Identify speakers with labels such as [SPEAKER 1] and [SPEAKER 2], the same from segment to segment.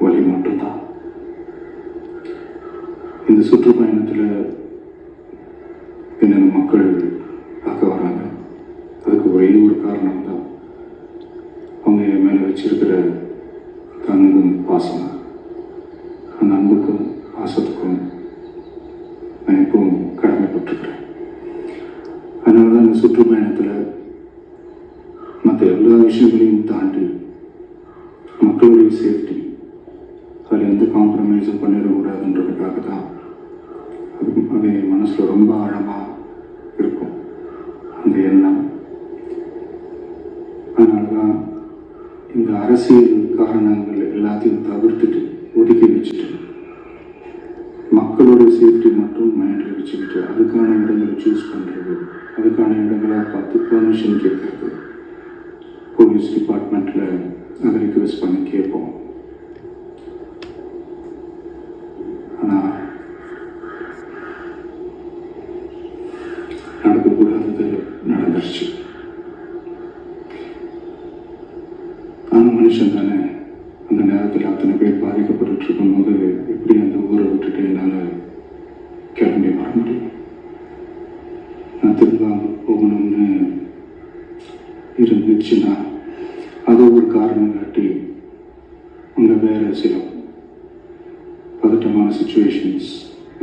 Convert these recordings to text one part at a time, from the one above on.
[SPEAKER 1] வழி மட்டும்தான். இந்த சுற்றுப்பயணத்தில் என்னென்ன மக்கள் பார்க்க வராங்க, அதுக்கு ஒரே ஒரு காரணம் தான், அவங்க என் மேலே வச்சிருக்கிற அன்பும் பாசம். அந்த அன்புக்கும் பாசத்துக்கும் நான் எப்பவும் கடமைப்பட்டிருக்கிறேன். அதனால தான் இந்த சுற்றுப்பயணத்தில் மற்ற எல்லா விஷயங்களையும் தாண்டி மக்களுடைய சேஃப்டி, அதில் எந்த காம்ப்ரமைஸும் பண்ணிடக்கூடாதுன்றதுக்காக தான் அது என் மனசில் ரொம்ப ஆழமாக இருக்கும் அந்த எண்ணம். அதனால தான் இந்த அரசியல் காரணங்கள் எல்லாத்தையும் தவிர்த்துட்டு ஒதுக்கி வச்சுட்டு மக்களோட சேஃப்டி மட்டும் மைண்டில் வச்சுக்கிட்டு அதுக்கான இடங்களை சூஸ் பண்ணுறது, அதுக்கான இடங்களை பார்த்து பெர்மிஷன் கேட்கறது, போலீஸ் டிபார்ட்மெண்ட்டில் அதை ரிக்வெஸ்ட் பண்ணி கேட்போம். ஆனால் நடக்கக்கூடாதது நடந்துருச்சு. ஆனால் மனுஷன் தானே, அந்த நேரத்தில் அத்தனை பேர் பாதிக்கப்பட்டு இருக்கும்போது எப்படி அந்த ஊரை விட்டுட்டு என்னால் கிளம்பி வர முடியும்? நான் திரும்ப போகணும்னு இருந்துச்சுன்னா அதை ஒரு காரணம் காட்டி அங்கே வேறு சில பதட்டமான சுச்சுவேஷன்ஸ்,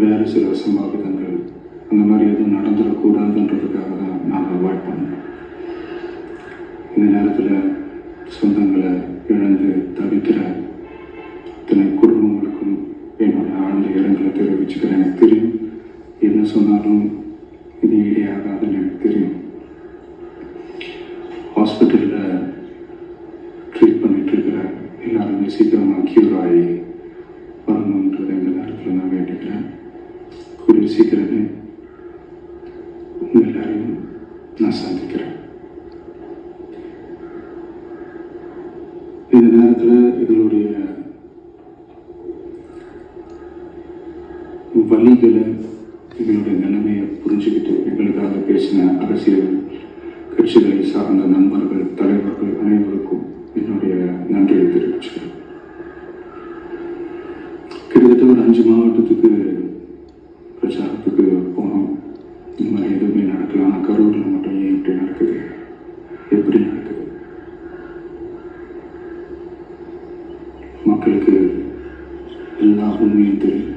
[SPEAKER 1] வேறு சில சம்பாவிதங்கள் அந்த மாதிரி எதுவும் நடந்துடக்கூடாதுன்றதுக்காக தான் நான் அவாய்ட் பண்ணேன். இந்த நேரத்தில் சொந்தங்களை இழந்து தவிக்கிற இத்தனை குடும்பங்களுக்கும் என்னுடைய ஆழ்ந்த இரங்கலை தெரிவிச்சுக்கிறேன். எனக்கு தெரியும், என்ன சொன்னாலும் இது ஈடாகாதுன்னு எனக்கு தெரியும். ஹாஸ்பிட்டலில் ட்ரீட் பண்ணிட்டு இருக்கிற எல்லாருமே சீக்கிரமாக க்யூர் ஆகி வரணுன்றது இந்த நேரத்தில் நான் வேண்டிக்கிறேன். கூடிய சீக்கிரமே உங்கள் எல்லாரையும் நான் சந்திக்கிறேன். இந்த நேரத்தில் எங்களுடைய வழிகளை, எங்களுடைய நிலைமையை புரிஞ்சுக்கிட்டு எங்களுக்காக பேசின அரசியல் கட்சிகளை சார்ந்த நண்பர்கள், தலைவர்கள் அனைவருக்கும் என்னுடைய நன்றியை தெரிவிச்சுக்கிறேன். கிட்டத்தட்ட ஒரு 5 மாவட்டத்துக்கு பிரச்சாரத்துக்கு போனோம். இந்த மாதிரி எதுவுமே நடக்கல. ஆனால் கரூரில் மட்டும் ஏன் இப்படி நடக்குது, எப்படி நடக்குது? மக்களுக்கு எல்லா உண்மையும் தெரியும்.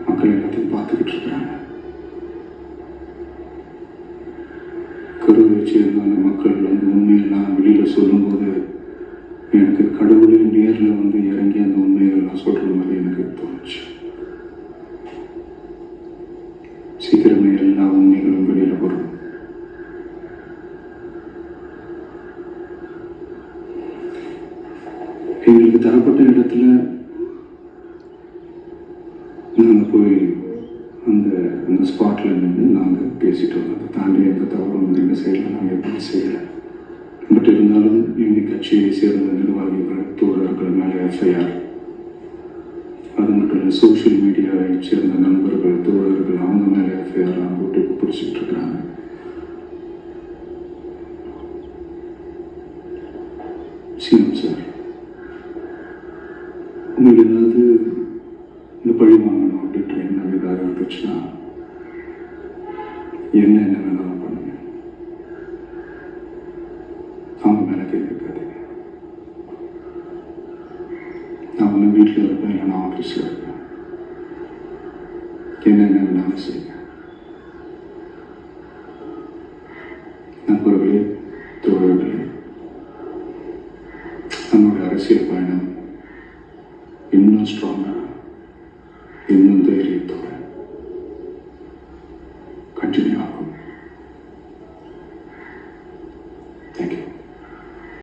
[SPEAKER 1] மக்கள் எல்லாத்தையும் பார்த்துக்கிட்டு இருக்கிறாங்க. கரூரை சேர்ந்த அந்த மக்கள் அந்த உண்மையெல்லாம் வெளியில் சொல்லும்போது எனக்கு கடவுளே நேரில் வந்து இறங்கி அந்த உண்மைகள்லாம் சொல்கிற மாதிரி எனக்கு தோணுச்சு. சீக்கிரமே எல்லா உண்மைகளும் வெளியில் வரும். எங்களுக்கு தரப்பட்ட இடத்துல நாங்கள் போய் அந்த ஸ்பாட்டில் நின்று நாங்கள் பேசிட்டு வந்தோம். அதை தாண்டி எந்த தவறும் வந்து எங்கள் சைடில் நாங்கள் எப்படி செய்யலை. பட் இருந்தாலும் எங்கள் கட்சியை சேர்ந்த நிர்வாகிகள், தோழர்கள் மேலே எஃப்ஐஆர், அது மட்டும் இல்லை சோஷியல் மீடியாவை சேர்ந்த நண்பர்கள், தோழர்கள் அவங்க மேலே எஃப்ஐஆர் போட்டு பிடிச்சிட்டு இருக்கிறாங்க. சிஎம் சார், உங்களுக்கு ஏதாவது இந்த பழி வாங்கணும் அப்படின்ற எண்ணம் ஏதாவது இருந்துச்சுன்னா என்ன வேணாலும் பண்ணுங்க. அவங்க மேலே கை வைக்காதீங்க. நான் ஒன்று வீட்டில் இருப்பேன், இல்லை நான் ஆஃபீஸில் இருப்பேன். என்னென்ன வேணாலும் செய்யுங்க. நண்பர்களே, தோழர்களே, நம்மளுடைய அரசியல் பயணம் இன்னும் ஸ்ட்ராங்காக, இன்னும் தைரியத்தோட